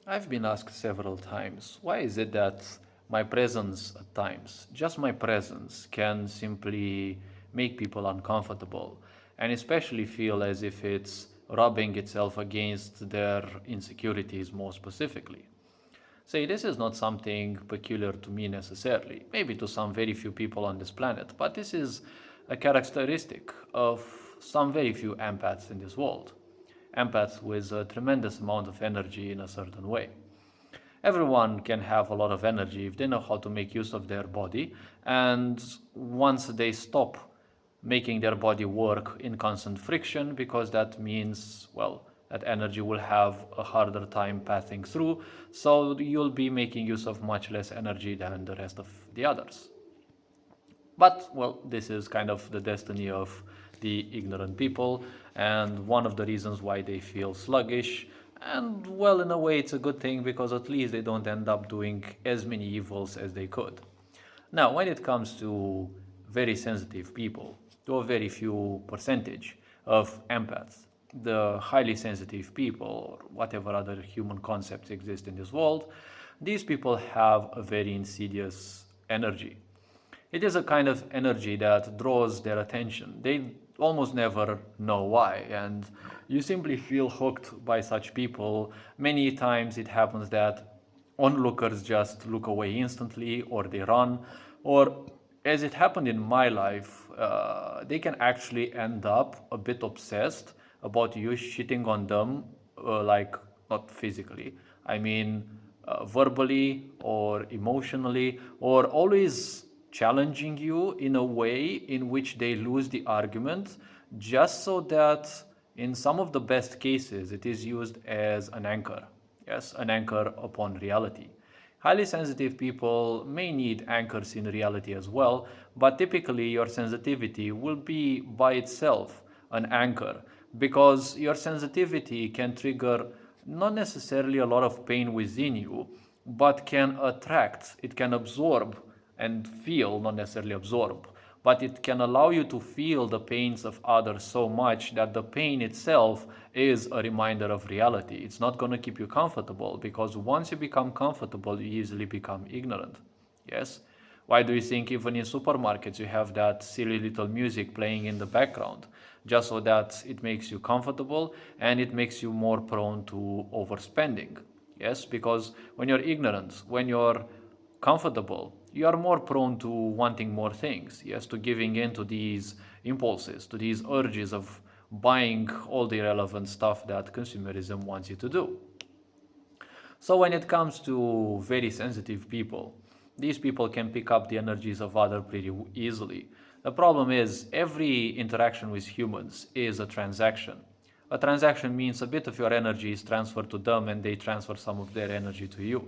I've been asked several times, why is it that my presence at times, just my presence, can simply make people uncomfortable and especially feel as if it's rubbing itself against their insecurities more specifically? Say, this is not something peculiar to me necessarily, maybe to some very few people on this planet, but this is a characteristic of some very few empaths in this world. Empaths with a tremendous amount of energy in a certain way. Everyone can have a lot of energy if they know how to make use of their body, and once they stop making their body work in constant friction, because that means, well, that energy will have a harder time passing through, so you'll be making use of much less energy than the rest of the others. But, well, this is kind of the destiny of the ignorant people, and one of the reasons why they feel sluggish. And, well, in a way, it's a good thing because at least they don't end up doing as many evils as they could. Now, when it comes to very sensitive people, to a very few percentage of empaths, the highly sensitive people, or whatever other human concepts exist in this world, these people have a very insidious energy. It is a kind of energy that draws their attention. They almost never know why, and you simply feel hooked by such people. Many times it happens that onlookers just look away instantly, or they run, or as it happened in my life, they can actually end up a bit obsessed about you shitting on them, like not physically. I mean, verbally or emotionally, or always challenging you in a way in which they lose the argument, just so that in some of the best cases it is used as an anchor. Yes, an anchor upon reality. Highly sensitive people may need anchors in reality as well, but typically your sensitivity will be by itself an anchor, because your sensitivity can trigger not necessarily a lot of pain within you, but can attract, it can absorb and feel, not necessarily absorb, but it can allow you to feel the pains of others so much that the pain itself is a reminder of reality. It's not going to keep you comfortable, because once you become comfortable, you easily become ignorant. Yes? Why do you think even in supermarkets you have that silly little music playing in the background? Just so that it makes you comfortable and it makes you more prone to overspending. Yes, because when you're ignorant, when you're comfortable, you are more prone to wanting more things, yes, to giving in to these impulses, to these urges of buying all the irrelevant stuff that consumerism wants you to do. So when it comes to very sensitive people, these people can pick up the energies of others pretty easily. The problem is every interaction with humans is a transaction. A transaction means a bit of your energy is transferred to them and they transfer some of their energy to you.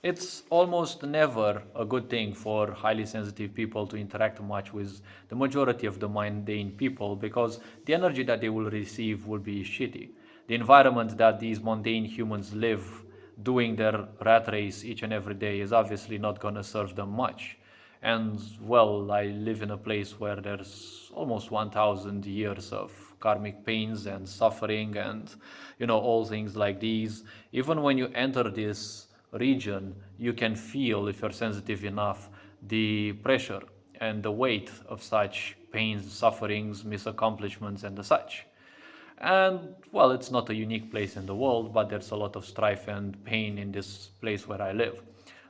It's almost never a good thing for highly sensitive people to interact much with the majority of the mundane people, because the energy that they will receive will be shitty. The environment that these mundane humans live doing their rat race each and every day is obviously not going to serve them much. And, well, I live in a place where there's almost 1,000 years of karmic pains and suffering and, all things like these. Even when you enter this region, you can feel, if you're sensitive enough, the pressure and the weight of such pains, sufferings, misaccomplishments, and the such. And, well, it's not a unique place in the world, but there's a lot of strife and pain in this place where I live.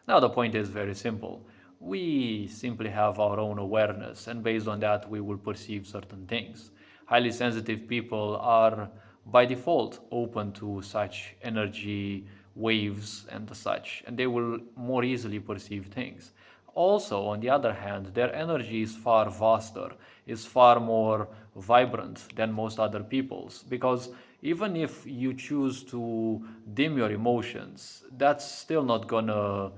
Now, the point is very simple. We simply have our own awareness, and based on that, we will perceive certain things. Highly sensitive people are, by default, open to such energy waves and the such, and they will more easily perceive things. Also, on the other hand, their energy is far vaster, is far more vibrant than most other people's, because even if you choose to dim your emotions, that's still not gonna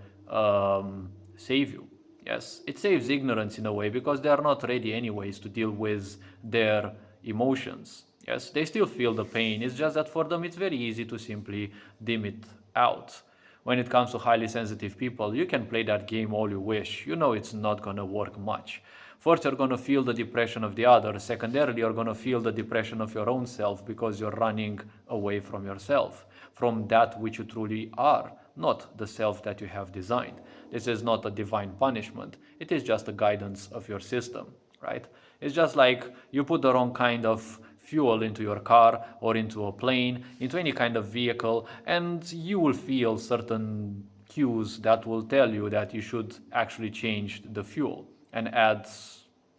save you. Yes, it saves ignorance in a way, because they are not ready anyways to deal with their emotions. Yes, they still feel the pain. It's just that for them it's very easy to simply dim it out. When it comes to highly sensitive people, you can play that game all you wish. You know it's not gonna work much. First, you're gonna feel the depression of the other. Secondarily, you're gonna feel the depression of your own self, because you're running away from yourself. from that which you truly are, not the self that you have designed. This is not a divine punishment. It is just a guidance of your system, right? It's just like you put the wrong kind of fuel into your car or into a plane, into any kind of vehicle, and you will feel certain cues that will tell you that you should actually change the fuel and add,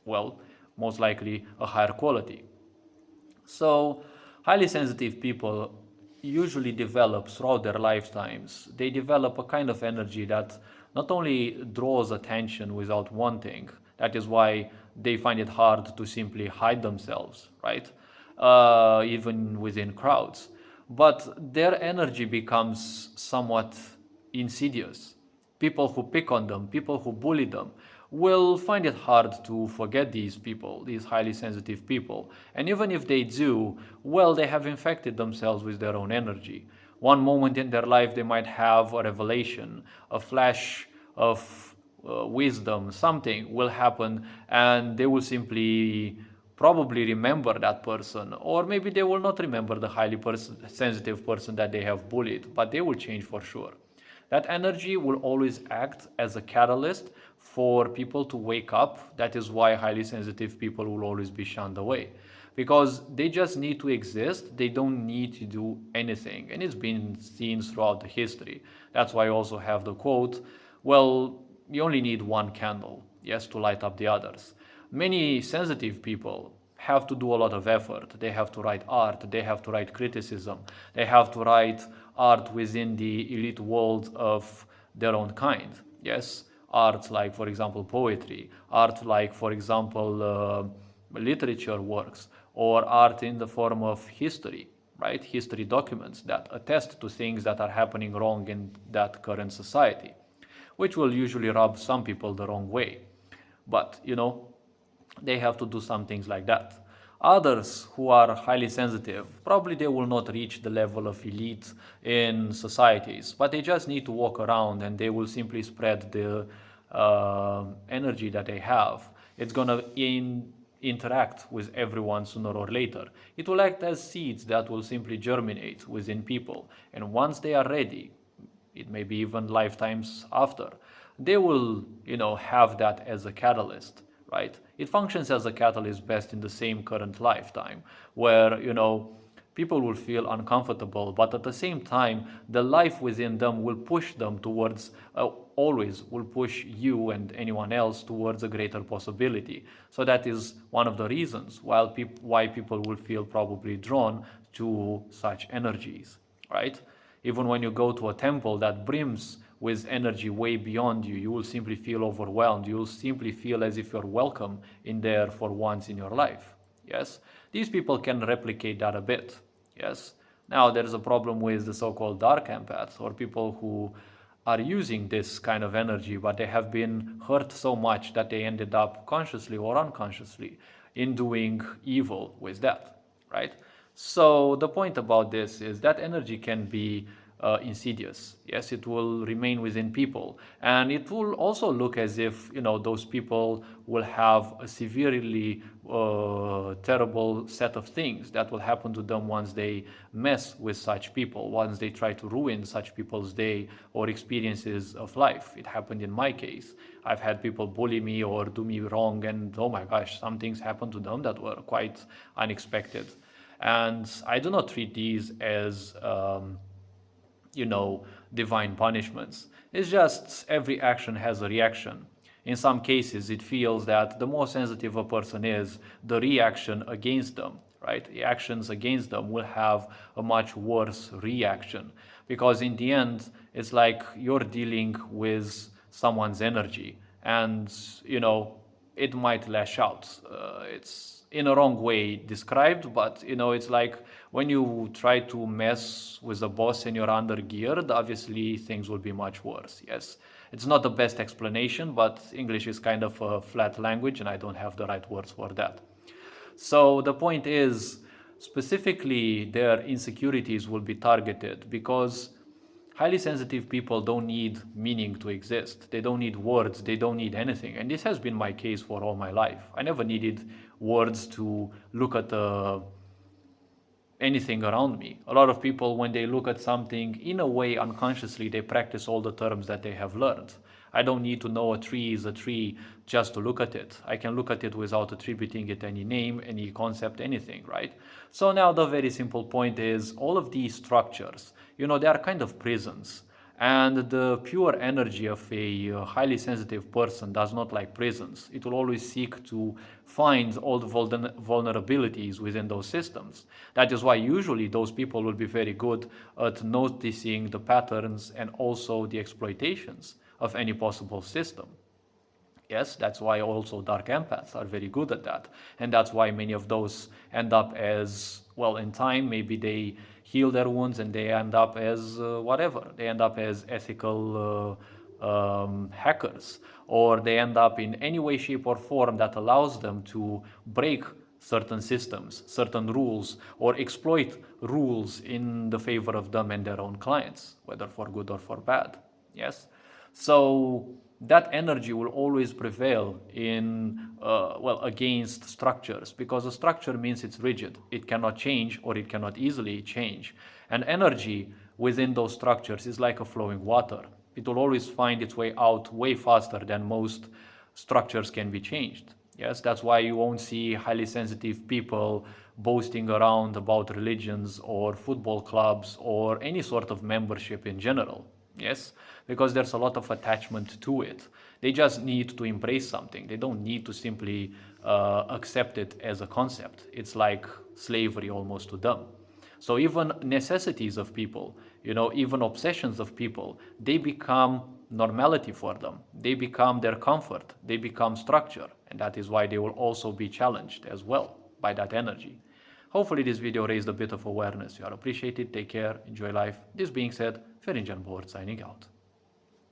well, most likely a higher quality. So, highly sensitive people usually develop throughout their lifetimes, they develop a kind of energy that not only draws attention without wanting, that is why they find it hard to simply hide themselves, right? Even within crowds. But their energy becomes somewhat insidious. People who pick on them, people who bully them, will find it hard to forget these people, these highly sensitive people. And even if they do, well, they have infected themselves with their own energy. One moment in their life, they might have a revelation, a flash of wisdom, something will happen, and they will simply probably remember that person, or maybe they will not remember the sensitive person that they have bullied, but they will change for sure. That energy will always act as a catalyst for people to wake up. That is why highly sensitive people will always be shunned away, because they just need to exist. They don't need to do anything. And it's been seen throughout the history. That's why I also have the quote, well, you only need one candle, yes, to light up the others. Many sensitive people have to do a lot of effort. They have to write art, they have to write criticism, they have to write art within the elite world of their own kind. Yes, art like, for example, poetry, art like, for example, literature works, or art in the form of history, right? History documents that attest to things that are happening wrong in that current society, which will usually rub some people the wrong way. But, they have to do some things like that. Others who are highly sensitive, probably they will not reach the level of elite in societies, but they just need to walk around and they will simply spread the energy that they have. It's going to interact with everyone sooner or later. It will act as seeds that will simply germinate within people. And once they are ready, it may be even lifetimes after, they will, have that as a catalyst, right? It functions as a catalyst best in the same current lifetime, where, people will feel uncomfortable, but at the same time, the life within them will push them towards, always will push you and anyone else towards a greater possibility. So that is one of the reasons why people will feel probably drawn to such energies, right? Even when you go to a temple that brims with energy way beyond you, you will simply feel overwhelmed. You will simply feel as if you're welcome in there for once in your life. Yes? These people can replicate that a bit. Yes? Now, there's a problem with the so called dark empaths, or people who are using this kind of energy, but they have been hurt so much that they ended up consciously or unconsciously in doing evil with that, right? So the point about this is that energy can be insidious. Yes, it will remain within people, and it will also look as if those people will have a severely terrible set of things that will happen to them once they mess with such people, once they try to ruin such people's day or experiences of life. It happened in my case. I've had people bully me or do me wrong, and oh my gosh, some things happened to them that were quite unexpected. And I do not treat these as divine punishments. It's just every action has a reaction. In some cases, it feels that the more sensitive a person is, the reaction against them, right? The actions against them will have a much worse reaction, because in the end, it's like you're dealing with someone's energy, and it might lash out. It's in a wrong way described, but it's like when you try to mess with a boss and you're under geared, obviously things will be much worse. Yes, it's not the best explanation, but English is kind of a flat language and I don't have the right words for that. So the point is, specifically, their insecurities will be targeted, because highly sensitive people don't need meaning to exist. They don't need words. They don't need anything. And this has been my case for all my life. I never needed words to look at anything around me. A lot of people, when they look at something, in a way, unconsciously, they practice all the terms that they have learned. I don't need to know a tree is a tree just to look at it. I can look at it without attributing it any name, any concept, anything, right? So now the very simple point is all of these structures, they are kind of prisons. And the pure energy of a highly sensitive person does not like prisons. It will always seek to find all the vulnerabilities within those systems. That is why usually those people will be very good at noticing the patterns and also the exploitations of any possible system. Yes, that's why also dark empaths are very good at that. And that's why many of those end up as, well, in time, maybe they heal their wounds and they end up as whatever. They end up as ethical hackers, or they end up in any way, shape, or form that allows them to break certain systems, certain rules, or exploit rules in the favor of them and their own clients, whether for good or for bad. Yes? So that energy will always prevail against structures, because a structure means it's rigid. It cannot change, or it cannot easily change. And energy within those structures is like a flowing water. It will always find its way out way faster than most structures can be changed. Yes, that's why you won't see highly sensitive people boasting around about religions or football clubs or any sort of membership in general. Yes, because there's a lot of attachment to it. They just need to embrace something. They don't need to simply accept it as a concept. It's like slavery almost to them. So even necessities of people, even obsessions of people, they become normality for them. They become their comfort. They become structure. And that is why they will also be challenged as well by that energy. Hopefully this video raised a bit of awareness. You are appreciated. Take care. Enjoy life. This being said, Ferinjan Board signing out.